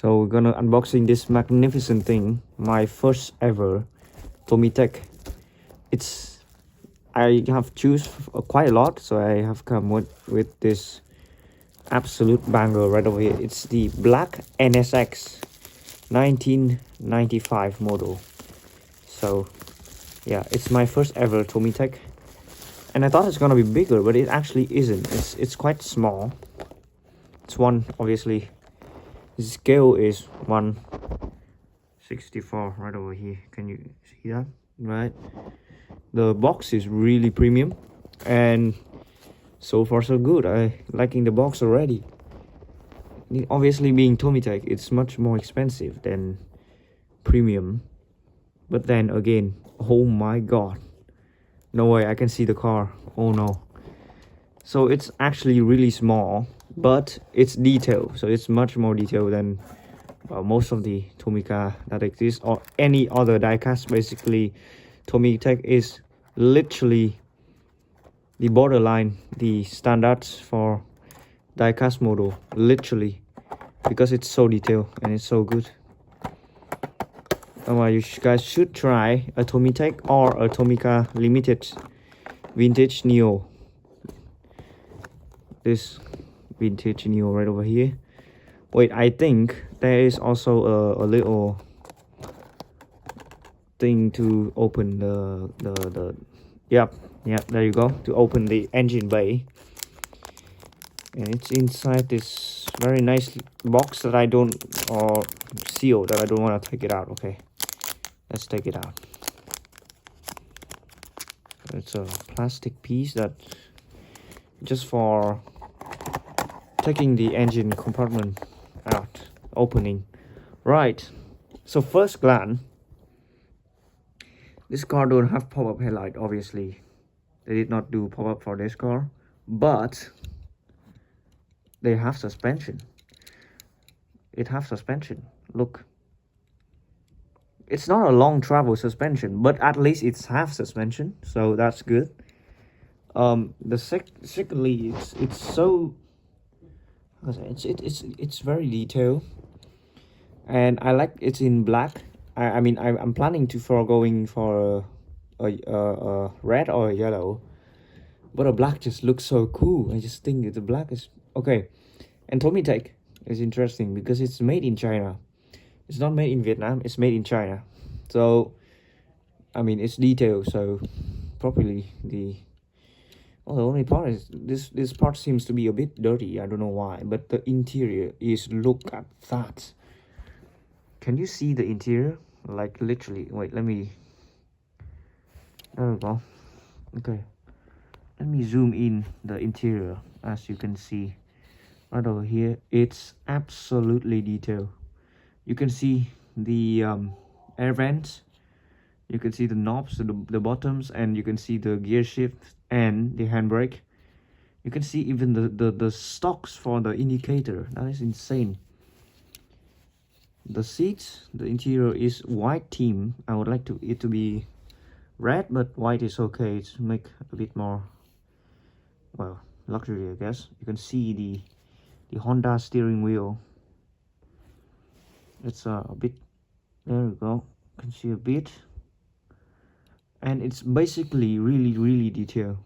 So we're gonna unboxing this magnificent thing, my first ever Tomytec. I have choose quite a lot, so I have come with this absolute banger right over here. It's the black NSX 1995 model. So yeah, it's my first ever Tomytec, and I thought it's gonna be bigger, but it actually isn't. It's quite small. It's one, obviously. The scale is 1/64 right over here. Can you see that? Right. The box is really premium, and so far so good. I liking the box already. Obviously, being Tomytec, it's much more expensive than premium. But then again, oh my god, no way I can see the car. Oh no. So it's actually really small, but it's detailed. So it's much more detailed than most of the Tomica that exist, or any other diecast. Basically, Tomytec is literally the borderline, the standards for diecast model, literally, because it's so detailed and it's so good. You guys should try a Tomytec or a Tomica limited vintage Neo. This vintage Neo right over here. Wait, I think there is also a little thing to open the yep, there you go, to open the engine bay. And it's inside this very nice box that I don't, or seal that I don't want to take it out. Okay, let's take it out. It's a plastic piece that just for taking the engine compartment out, opening. Right, so first glance, this car don't have pop-up headlight. Obviously they did not do pop-up for this car, but they have suspension. It have suspension. Look, it's not a long travel suspension, but at least it's half suspension, so that's good. Secondly, it's so, it's very detailed, and I like it's in black. I'm planning to going for a red or a yellow, but a black just looks so cool. I just think the black is okay. And Tomytec is interesting because it's made in China. It's not made in Vietnam, it's made in China. So it's detailed so properly. The only part is this part seems to be a bit dirty. I don't know why, but the interior is, look at that. Can you see the interior? Like literally, wait, let me, there we go. Okay, let me zoom in the interior. As you can see right over here, it's absolutely detailed. You can see the air vents, you can see the knobs, the bottoms, and you can see the gear shift and the handbrake. You can see even the stocks for the indicator. That is insane. The seats, the interior is white theme. I would like it to be red, but white is okay to make a bit more, well, luxury, I guess. You can see the Honda steering wheel. It's a bit, there we go, you can see a bit, and it's basically really detailed.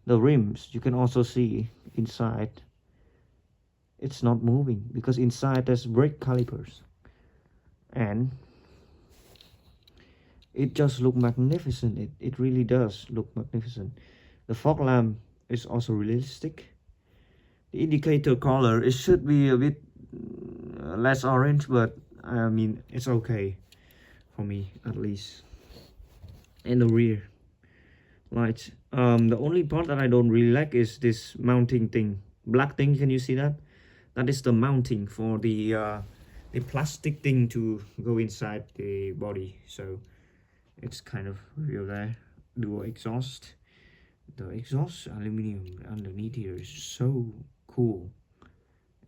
The rims, you can also see inside, it's not moving because inside there's brake calipers, and it just look magnificent. It really does look magnificent. The fog lamp is also realistic. The indicator color, it should be a bit less orange, but it's okay for me at least. And the rear lights, the only part that I don't really like is this mounting thing, black thing. Can you see that? That is the mounting for the plastic thing to go inside the body. So it's kind of real there. Dual exhaust. The exhaust aluminum underneath here is so cool,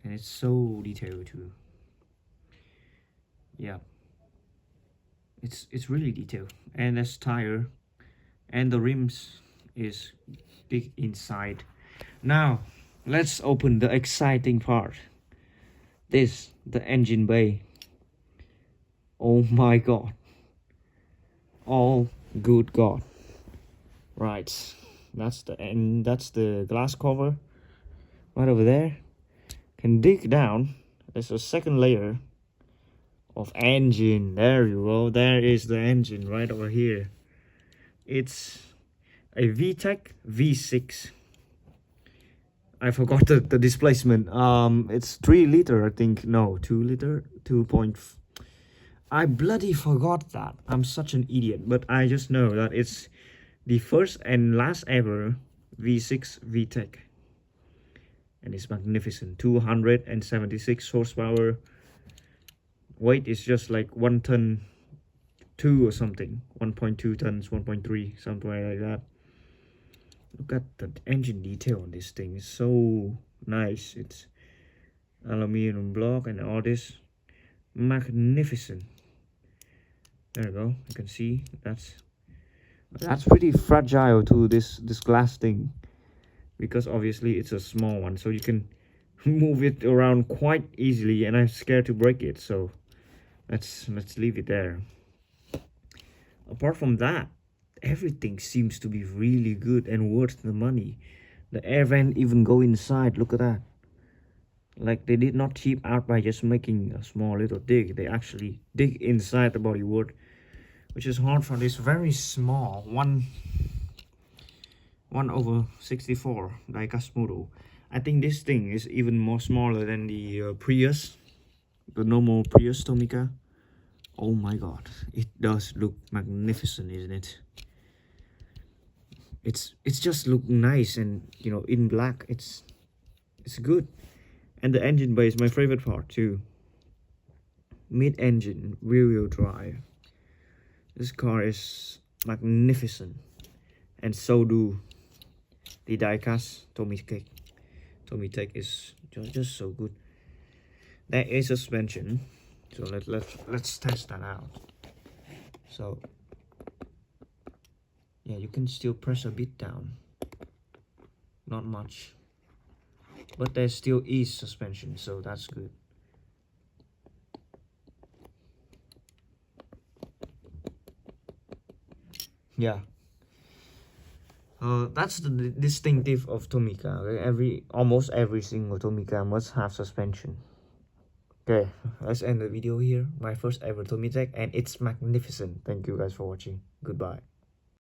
and it's so detailed too. Yeah, it's really detailed. And this tire and the rims is big inside. Now let's open the exciting part. This, the engine bay. Oh my god. Oh good god. Right. That's the end. That's the glass cover. Right over there. Can dig down. There's a second layer of engine. There you go. There is the engine right over here. It's a VTEC V6. I forgot the displacement. It's 3 liter, I think. No, 2 liter, 2 point. I bloody forgot that. I'm such an idiot. But I just know that it's the first and last ever V6 VTEC. And it's magnificent. 276 horsepower. Weight is just like 1 ton 2 or something. 1.2 tons, 1.3, something like that. Look at the engine detail on this thing. It's so nice. It's aluminum block and all this. Magnificent. There you go. You can see that's pretty fragile too, this glass thing, because obviously it's a small one, so you can move it around quite easily, and I'm scared to break it, so let's leave it there. Apart from that, everything seems to be really good and worth the money. The air vent even go inside. Look at that. Like, they did not cheap out by just making a small little dig. They actually dig inside the bodywork, which is hard for this very small 1/64 diecast model. I think this thing is even more smaller than the Prius, the normal Prius Tomica. Oh my god, it does look magnificent, isn't it? It's just look nice, and you know, in black it's good. And the engine bay is my favorite part too. Mid-engine rear-wheel drive. This car is magnificent, and so do the diecast Tomytec. Tomytec is just so good. There is suspension, so let's test that out. So yeah, you can still press a bit down, not much, but there still is suspension, so that's good. Yeah, that's the distinctive of Tomica. Okay? Almost every single Tomica must have suspension. Okay, let's end the video here. My first ever Tomytec, and it's magnificent. Thank you guys for watching. Goodbye.